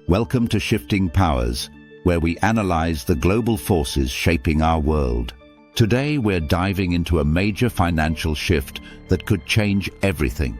Welcome to Shifting Powers, where we analyze the global forces shaping our world. Today we're diving into a major financial shift that could change everything.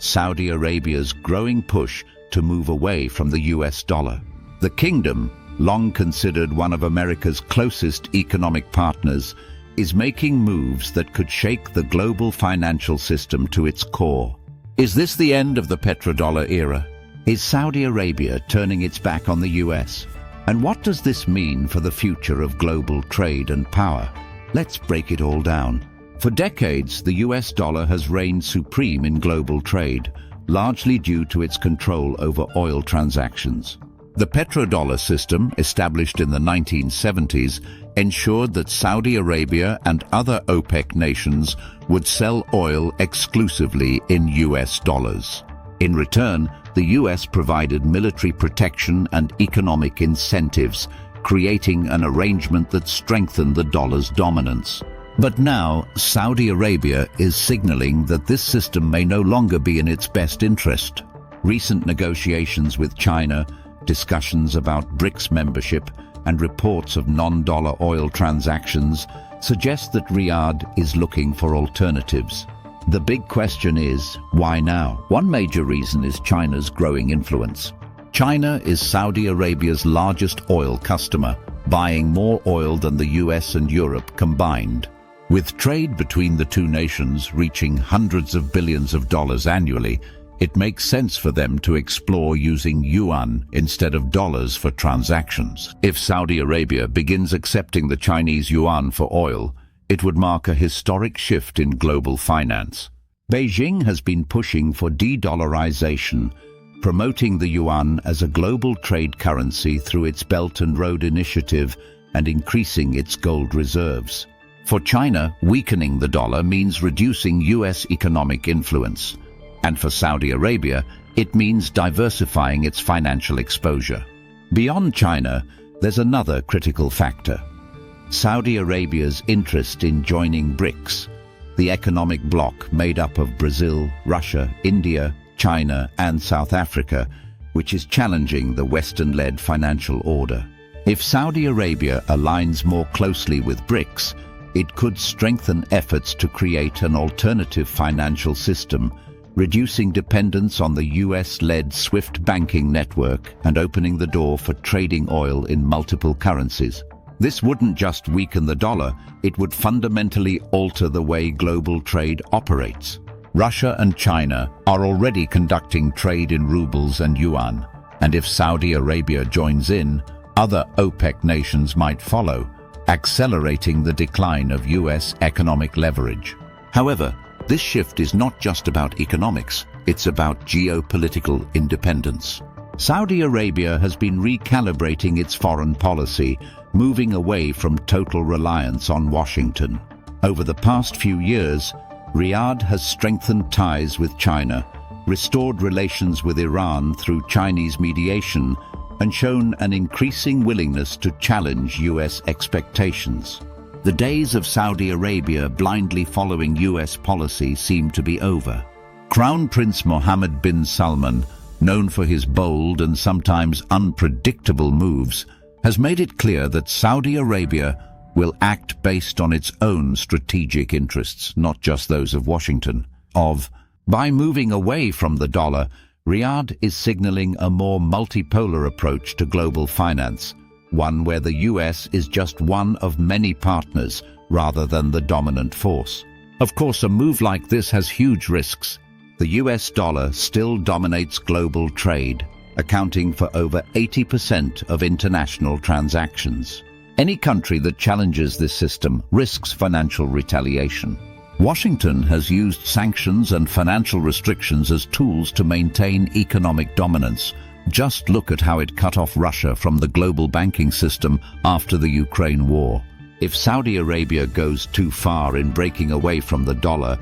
Saudi Arabia's growing push to move away from the US dollar. The kingdom, long considered one of America's closest economic partners, is making moves that could shake the global financial system to its core. Is this the end of the petrodollar era? Is Saudi Arabia turning its back on the US? And what does this mean for the future of global trade and power? Let's break it all down. For decades, the US dollar has reigned supreme in global trade, largely due to its control over oil transactions. The petrodollar system, established in the 1970s, ensured that Saudi Arabia and other OPEC nations would sell oil exclusively in US dollars. In return, the US provided military protection and economic incentives, creating an arrangement that strengthened the dollar's dominance. But now, Saudi Arabia is signaling that this system may no longer be in its best interest. Recent negotiations with China, discussions about BRICS membership, and reports of non-dollar oil transactions suggest that Riyadh is looking for alternatives. The big question is, why now? One major reason is China's growing influence. China is Saudi Arabia's largest oil customer, buying more oil than the US and Europe combined. With trade between the two nations reaching hundreds of billions of dollars annually, it makes sense for them to explore using yuan instead of dollars for transactions. If Saudi Arabia begins accepting the Chinese yuan for oil, it would mark a historic shift in global finance. Beijing has been pushing for de-dollarization, promoting the yuan as a global trade currency through its Belt and Road Initiative and increasing its gold reserves. For China, weakening the dollar means reducing US economic influence. And for Saudi Arabia, it means diversifying its financial exposure. Beyond China, there's another critical factor: Saudi Arabia's interest in joining BRICS, the economic bloc made up of Brazil, Russia, India, China, and South Africa, which is challenging the Western-led financial order. If Saudi Arabia aligns more closely with BRICS, it could strengthen efforts to create an alternative financial system, reducing dependence on the US-led SWIFT banking network and opening the door for trading oil in multiple currencies. This wouldn't just weaken the dollar, it would fundamentally alter the way global trade operates. Russia and China are already conducting trade in rubles and yuan, and if Saudi Arabia joins in, other OPEC nations might follow, accelerating the decline of US economic leverage. However, this shift is not just about economics, it's about geopolitical independence. Saudi Arabia has been recalibrating its foreign policy, moving away from total reliance on Washington. Over the past few years, Riyadh has strengthened ties with China, restored relations with Iran through Chinese mediation, and shown an increasing willingness to challenge US expectations. The days of Saudi Arabia blindly following US policy seem to be over. Crown Prince Mohammed bin Salman, known for his bold and sometimes unpredictable moves, has made it clear that Saudi Arabia will act based on its own strategic interests, not just those of Washington. By moving away from the dollar, Riyadh is signaling a more multipolar approach to global finance, one where the US is just one of many partners rather than the dominant force. Of course, a move like this has huge risks. The US dollar still dominates global trade, accounting for over 80% of international transactions. Any country that challenges this system risks financial retaliation. Washington has used sanctions and financial restrictions as tools to maintain economic dominance. Just look at how it cut off Russia from the global banking system after the Ukraine war. If Saudi Arabia goes too far in breaking away from the dollar,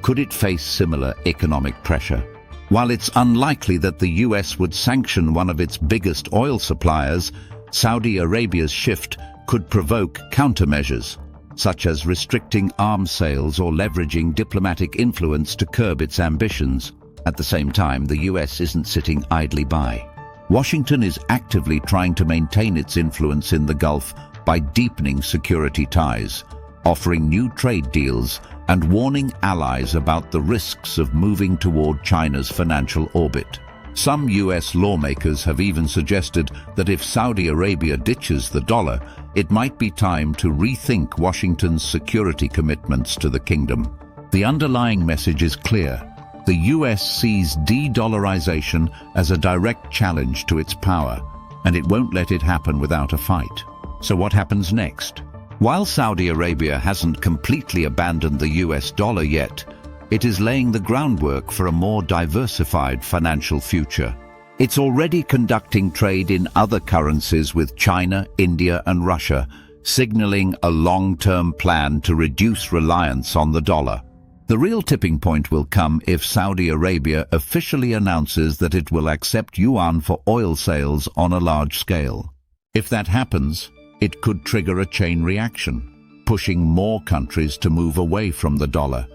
could it face similar economic pressure? While it's unlikely that the US would sanction one of its biggest oil suppliers, Saudi Arabia's shift could provoke countermeasures, such as restricting arms sales or leveraging diplomatic influence to curb its ambitions. At the same time, the US isn't sitting idly by. Washington is actively trying to maintain its influence in the Gulf by deepening security ties, offering new trade deals, and warning allies about the risks of moving toward China's financial orbit. Some US lawmakers have even suggested that if Saudi Arabia ditches the dollar, it might be time to rethink Washington's security commitments to the kingdom. The underlying message is clear. The US sees de-dollarization as a direct challenge to its power, and it won't let it happen without a fight. So what happens next? While Saudi Arabia hasn't completely abandoned the US dollar yet, it is laying the groundwork for a more diversified financial future. It's already conducting trade in other currencies with China, India, and Russia, signaling a long-term plan to reduce reliance on the dollar. The real tipping point will come if Saudi Arabia officially announces that it will accept yuan for oil sales on a large scale. If that happens, it could trigger a chain reaction, pushing more countries to move away from the dollar,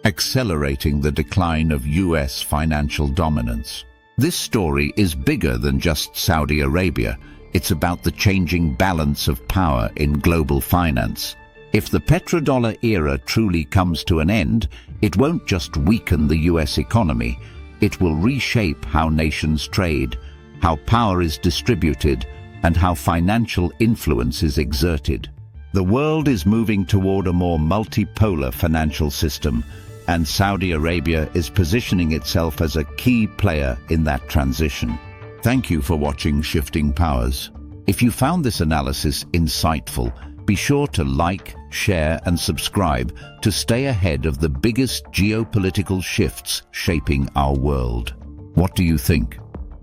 accelerating the decline of US financial dominance. This story is bigger than just Saudi Arabia. It's about the changing balance of power in global finance. If the petrodollar era truly comes to an end, it won't just weaken the US economy, it will reshape how nations trade, how power is distributed, and how financial influence is exerted. The world is moving toward a more multipolar financial system, and Saudi Arabia is positioning itself as a key player in that transition. Thank you for watching Shifting Powers. If you found this analysis insightful, be sure to like, share, and subscribe to stay ahead of the biggest geopolitical shifts shaping our world. What do you think?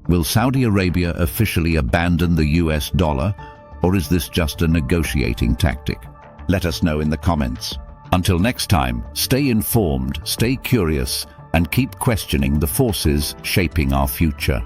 Will Saudi Arabia officially abandon the US dollar, or is this just a negotiating tactic? Let us know in the comments. Until next time, stay informed, stay curious, and keep questioning the forces shaping our future.